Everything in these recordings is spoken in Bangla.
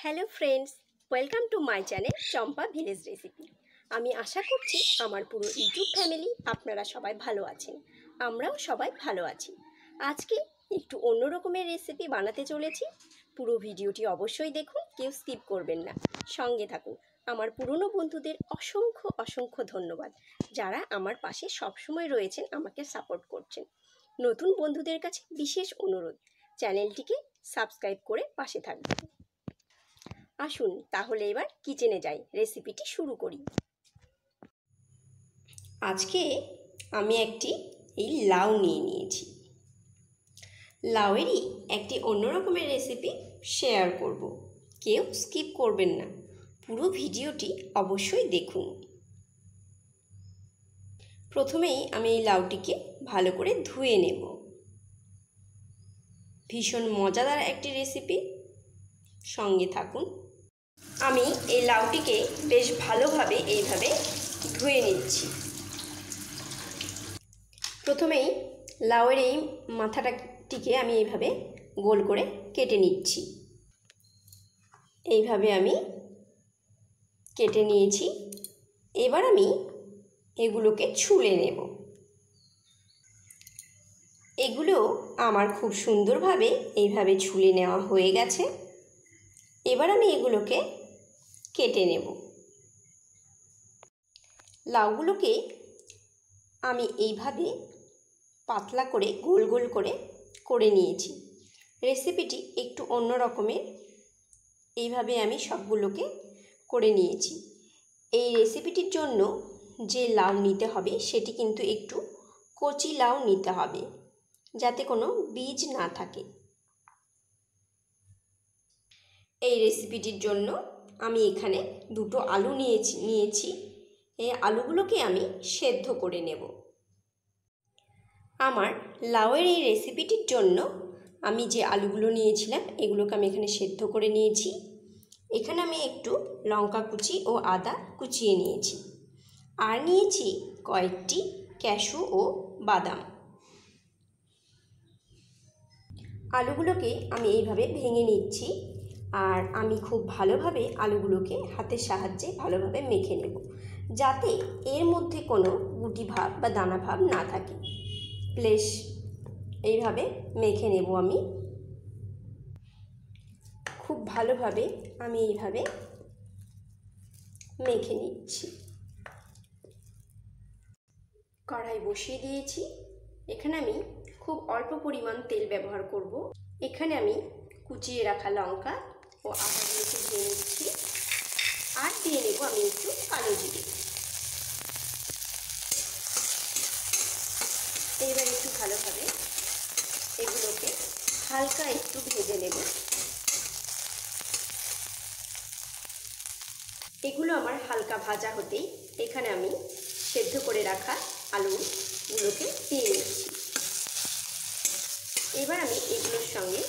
Hello friends, welcome to my channel Champa village recipe. আমি আশা করছি আমার পুরো ইউটিউব ফ্যামিলি আপনারা সবাই ভালো আছেন। আমরাও সবাই ভালো আছি। আজকে একটু অন্য রকমের রেসিপি বানাতে চলেছি। পুরো ভিডিওটি অবশ্যই দেখুন, কেউ স্কিপ করবেন না, সঙ্গে থাকুন। আমার পুরনো বন্ধুদের অসংখ্য অসংখ্য ধন্যবাদ, যারা আমার পাশে সবসময় রয়েছেন, আমাকে সাপোর্ট করছেন। নতুন বন্ধুদের কাছে বিশেষ অনুরোধ, চ্যানেলটিকে সাবস্ক্রাইব করে পাশে থাকবেন। আসুন তাহলে এবার কিচেনে যাই, রেসিপিটি শুরু করি। আজকে আমি এই লাউ নিয়ে নিয়েছি। লাউয়েরই একটি অন্য রকমের রেসিপি শেয়ার করব। কেউ স্কিপ করবেন না, পুরো ভিডিওটি অবশ্যই দেখুন। প্রথমেই আমি এই লাউটিকে ভালো করে ধুয়ে নেব। ভীষণ মজাদার একটি রেসিপি, সঙ্গে থাকুন। আমি এই লাউটিকে বেশ ভালোভাবে এইভাবে ধুয়ে নিচ্ছি। প্রথমেই লাউয়ের এই মাথাটিকে আমি এইভাবে গোল করে কেটে নিচ্ছি। এইভাবে আমি কেটে নিয়েছি। এবার আমি এগুলোকে ছুলে নেব। এগুলো আমার খুব সুন্দরভাবে এইভাবে ছুলে নেওয়া হয়ে গেছে। এবার আমি এগুলোকে কেটে নেব। লাউগুলোকে আমি এইভাবে পাতলা করে গোল গোল করে নিয়েছি। রেসিপিটি একটু অন্য রকমের। এইভাবে আমি সবগুলোকে করে নিয়েছি। এই রেসিপিটির জন্য যে লাউ নিতে হবে সেটি কিন্তু একটু কচি লাউ নিতে হবে, যাতে কোনো বীজ না থাকে। এই রেসিপিটির জন্য আমি এখানে দুটো আলু নিয়েছি। এই আলুগুলোকে আমি সেদ্ধ করে নেব। আমার লাউয়ের এই রেসিপিটির জন্য আমি যে আলুগুলো নিয়েছিলাম এগুলোকে আমি এখানে সেদ্ধ করে নিয়েছি। এখানে আমি একটু লঙ্কা কুচি ও আদা কুচিয়ে নিয়েছি, আর নিয়েছি কয়েকটি ক্যাশু ও বাদাম। আলুগুলোকে আমি এইভাবে ভেঙে নিচ্ছি, আর আমি খুব ভালোভাবে আলুগুলোকে হাতের সাহায্যে ভালোভাবে মেখে নেব, যাতে এর মধ্যে কোনো গুটি ভাব বা দানা ভাব না থাকে। প্লিজ এইভাবে মেখে নেব। আমি খুব ভালোভাবে এইভাবে মেখে নিচ্ছি। কড়াই বসিয়ে দিয়েছি। এখানে আমি খুব অল্প পরিমাণ তেল ব্যবহার করব। এখানে আমি কুচিয়ে রাখা লঙ্কা ও আদাগুলোকে দিয়ে নিচ্ছি, আর দিয়ে নেব আমি একটু কালো জিরে। এবার একটু ভালোভাবে এগুলোকে হালকা একটু ভেজে নেব। এগুলো আমার হালকা ভাজা হতেই এখানে আমি সেদ্ধ করে রাখা আলুগুলোকে দিয়ে নিচ্ছি। এবার আমি এগুলোর সঙ্গে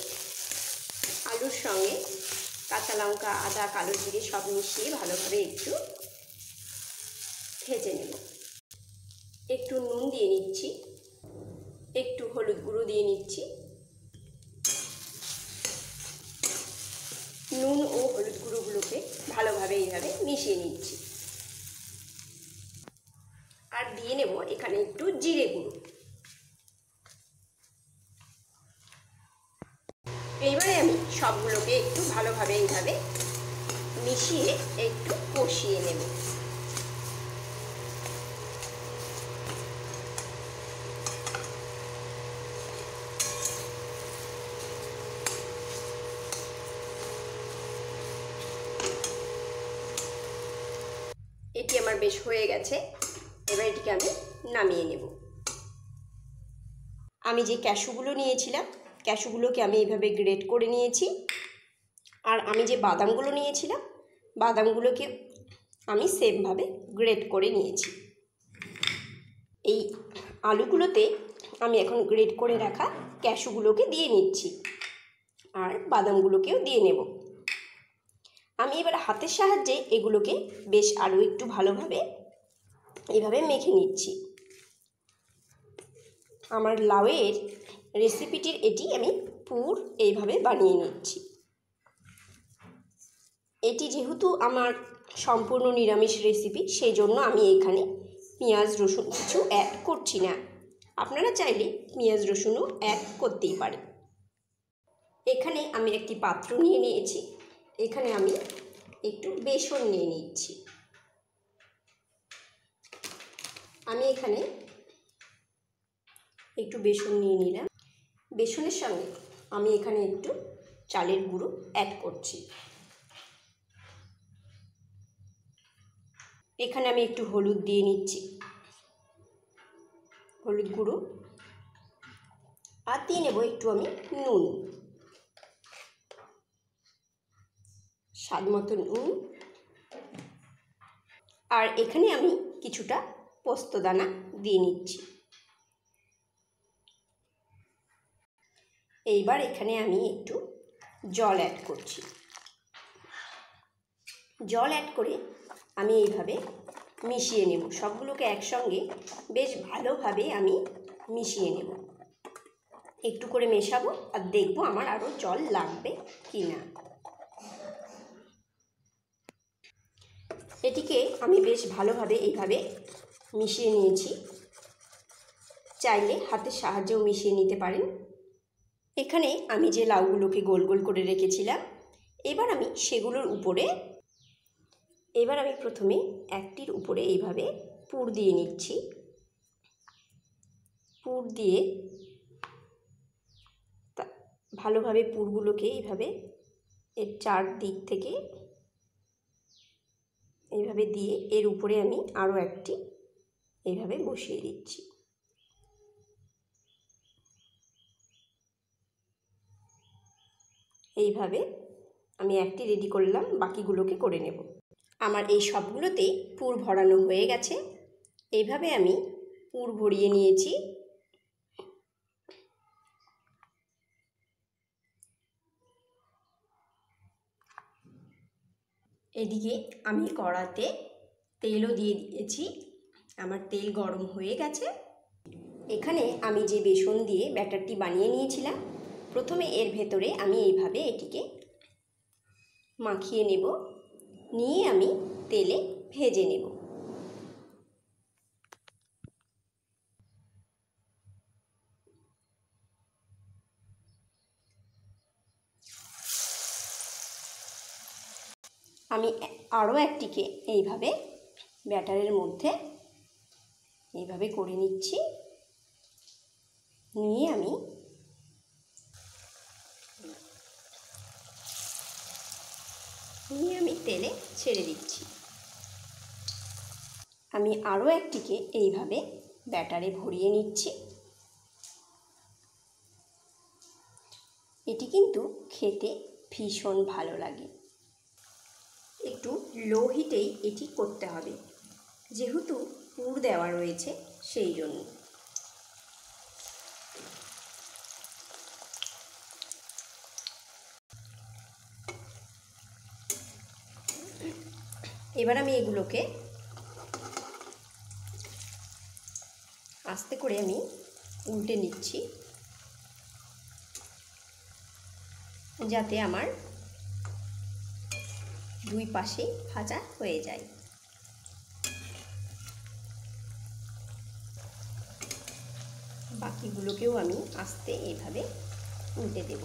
আলুর সঙ্গে কাঁচা লঙ্কা, আদা, কালো জিরে সব মিশিয়ে ভালোভাবে একটু ভেজে নেব। একটু নুন দিয়ে নিচ্ছি, একটু হলুদ গুঁড়ো দিয়ে নিচ্ছি। নুন ও হলুদ গুঁড়োগুলোকে ভালোভাবে এইভাবে মিশিয়ে নিচ্ছি, আর দিয়ে নেব এখানে একটু জিরে গুঁড়ো। এইবারে আমি সবগুলোকে একটু ভালোভাবে এইভাবে মিশিয়ে একটু কষিয়ে নেব। এটি আমার বেশ হয়ে গেছে। এবার এটিকে আমি নামিয়ে নেব। আমি যে ক্যাশুগুলো নিয়েছিলাম, ক্যাশুগুলোকে আমি এইভাবে গ্রেট করে নিয়েছি। আর আমি যে বাদামগুলো নিয়েছিলাম, বাদামগুলোকে আমি সেমভাবে গ্রেট করে নিয়েছি। এই আলুগুলোতে আমি এখন গ্রেট করে রাখা ক্যাশুগুলোকে দিয়ে নিচ্ছি, আর বাদামগুলোকেও দিয়ে নেব। আমি এবার হাতের সাহায্যে এগুলোকে বেশ আরও একটু ভালোভাবে এইভাবে মেখে নিচ্ছি। আমার লাউয়ের রেসিপিটির এটি আমি পুর এইভাবে বানিয়ে নিচ্ছি। এটি যেহেতু আমার সম্পূর্ণ নিরামিষ রেসিপি, সেই জন্য আমি এখানে পেঁয়াজ রসুন কিছু অ্যাড করছি না। আপনারা চাইলে পেঁয়াজ রসুনও অ্যাড করতেই পারেন। এখানে আমি একটি পাত্র নিয়ে নিয়েছি। এখানে আমি একটু বেসন নিয়ে নিচ্ছি। আমি এখানে একটু বেসন নিয়ে নিলাম। বেসনের সঙ্গে আমি এখানে একটু চালের গুঁড়ো অ্যাড করছি। এখানে আমি একটু হলুদ দিয়ে নিচ্ছি, হলুদ গুঁড়ো, আর দিয়ে নেব একটু আমি নুন, স্বাদ মতো নুন। আর এখানে আমি কিছুটা পোস্তদানা দিয়ে নিচ্ছি। এইবার এখানে আমি একটু জল অ্যাড করছি। জল অ্যাড করে আমি এইভাবে মিশিয়ে নেব। সবগুলোকে একসঙ্গে বেশ ভালোভাবে আমি মিশিয়ে নেব। একটু করে মেশাবো আর দেখব আমার আরও জল লাগবে কি না। এটিকে আমি বেশ ভালোভাবে এইভাবে মিশিয়ে নিয়েছি। চাইলে হাতের সাহায্যেও মিশিয়ে নিতে পারেন। এখানে আমি যে লাউগুলোকে গোল গোল করে রেখেছিলাম, এবার আমি সেগুলোর উপরে প্রথমে একটির উপরে এইভাবে পুর দিয়ে নিচ্ছি। পুর দিয়ে ভালোভাবে পুরগুলোকে এইভাবে এর চারদিক থেকে এইভাবে দিয়ে এর উপরে আমি আরও একটি এইভাবে বসিয়ে দিচ্ছি। এইভাবে আমি একটি রেডি করলাম, বাকিগুলোকে করে নেব। আমার এই সবগুলোতেই পুর ভরানো হয়ে গেছে। এইভাবে আমি পুর ভরিয়ে নিয়েছি। এদিকে আমি কড়াতে তেলও দিয়ে দিয়েছি। আমার তেল গরম হয়ে গেছে। এখানে আমি যে বেসন দিয়ে ব্যাটারটি বানিয়ে নিয়েছিলাম, প্রথমে এর ভেতরে আমি এইভাবে এটিকে মাখিয়ে নেব, নিয়ে আমি তেলে ভেজে নেব। আমি আরও একটিকে এইভাবে ব্যাটারের মধ্যে এইভাবে করে নিচ্ছি, নিয়ে আমি তেলে ছেড়ে দিচ্ছি। আমি আরও একটিকে এইভাবে ব্যাটারে ভরিয়ে নিচ্ছি। এটি কিন্তু খেতে ভীষণ ভালো লাগে। একটু লো হিটেই এটি করতে হবে, যেহেতু পুর দেওয়া রয়েছে সেই জন্য। এবার আমি এগুলোকে আস্তে করে আমি উল্টে নিচ্ছি, যাতে আমার দুই পাশে ভাজা হয়ে যায়। বাকিগুলোকেও আমি আস্তে এইভাবে উল্টে দেব।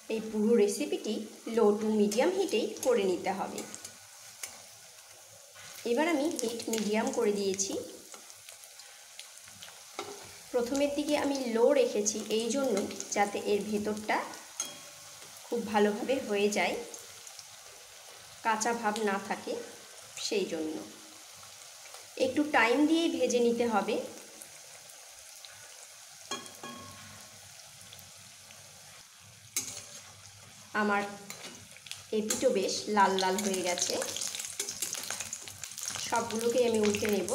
এই পুরো রেসিপিটি লো টু মিডিয়াম হিটেই করে নিতে হবে। এবার আমি হিট মিডিয়াম করে দিয়েছি। প্রথমের দিকে আমি লো রেখেছি এই জন্য, যাতে এর ভেতরটা খুব ভালোভাবে হয়ে যায়, কাঁচা ভাব না থাকে, সেই জন্য। একটু টাইম দিয়ে ভেজে নিতে হবে। আমার এপিঠও বেশ লাল লাল হয়ে গেছে। সবগুলোকে আমি উল্টে নেব।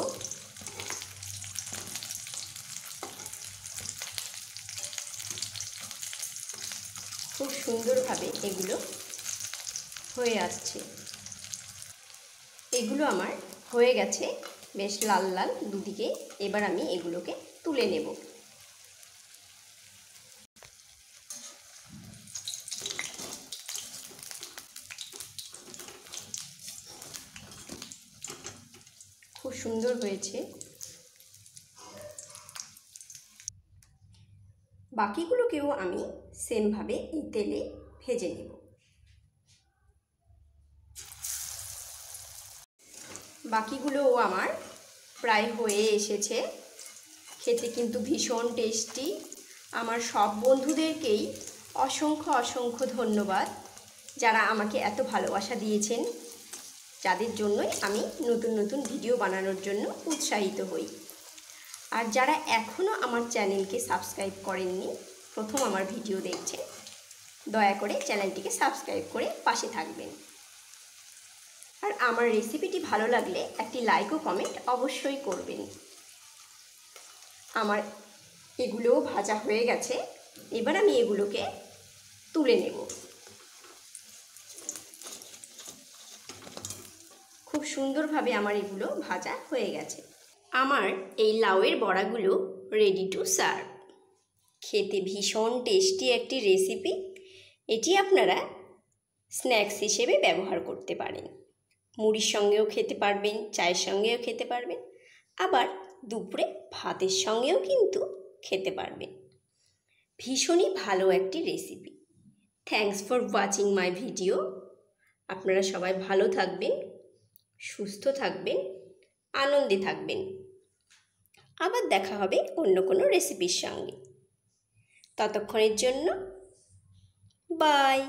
খুব সুন্দরভাবে এগুলো হয়ে আসছে। এগুলো আমার হয়ে গেছে। বেশ লাল লাল দুদিকে। এবার আমি এগুলোকে তুলে নেব। খুব সুন্দর হয়েছে। বাকিগুলোকেও আমি সেমভাবে এই তেলে ভেজে নেব। বাকিগুলোও আমার প্রায় হয়ে এসেছে। খেতে কিন্তু ভীষণ টেস্টি। আমার সব বন্ধুদেরকেই অসংখ্য অসংখ্য ধন্যবাদ, যারা আমাকে এত ভালোবাসা দিয়েছেন, যাদের জন্যই আমি নতুন নতুন ভিডিও বানানোর জন্য উৎসাহিত হই। আর যারা এখনও আমার চ্যানেলকে সাবস্ক্রাইব করেননি, প্রথম আমার ভিডিও দেখছেন, দয়া করে চ্যানেলটিকে সাবস্ক্রাইব করে পাশে থাকবেন। আর আমার রেসিপিটি ভালো লাগলে একটি লাইক ও কমেন্ট অবশ্যই করবেন। আমার এগুলোও ভাজা হয়ে গেছে। এবার আমি এগুলোকে তুলে নেব। খুব সুন্দরভাবে আমার এগুলো ভাজা হয়ে গেছে। আমার এই লাউয়ের বড়াগুলো রেডি টু সার্ভ। খেতে ভীষণ টেস্টি একটি রেসিপি। এটি আপনারা স্ন্যাক্স হিসেবে ব্যবহার করতে পারেন। মুড়ির সঙ্গেও খেতে পারবেন, চায়ের সঙ্গেও খেতে পারবেন, আবার দুপুরে ভাতের সঙ্গেও কিন্তু খেতে পারবেন। ভীষণই ভালো একটি recipe. Thanks for watching my video. আপনারা সবাই ভালো থাকবেন, সুস্থ থাকবেন, আনন্দে থাকবেন। আবার দেখা হবে অন্য কোনো রেসিপির সঙ্গে। ততক্ষণের জন্য বাই।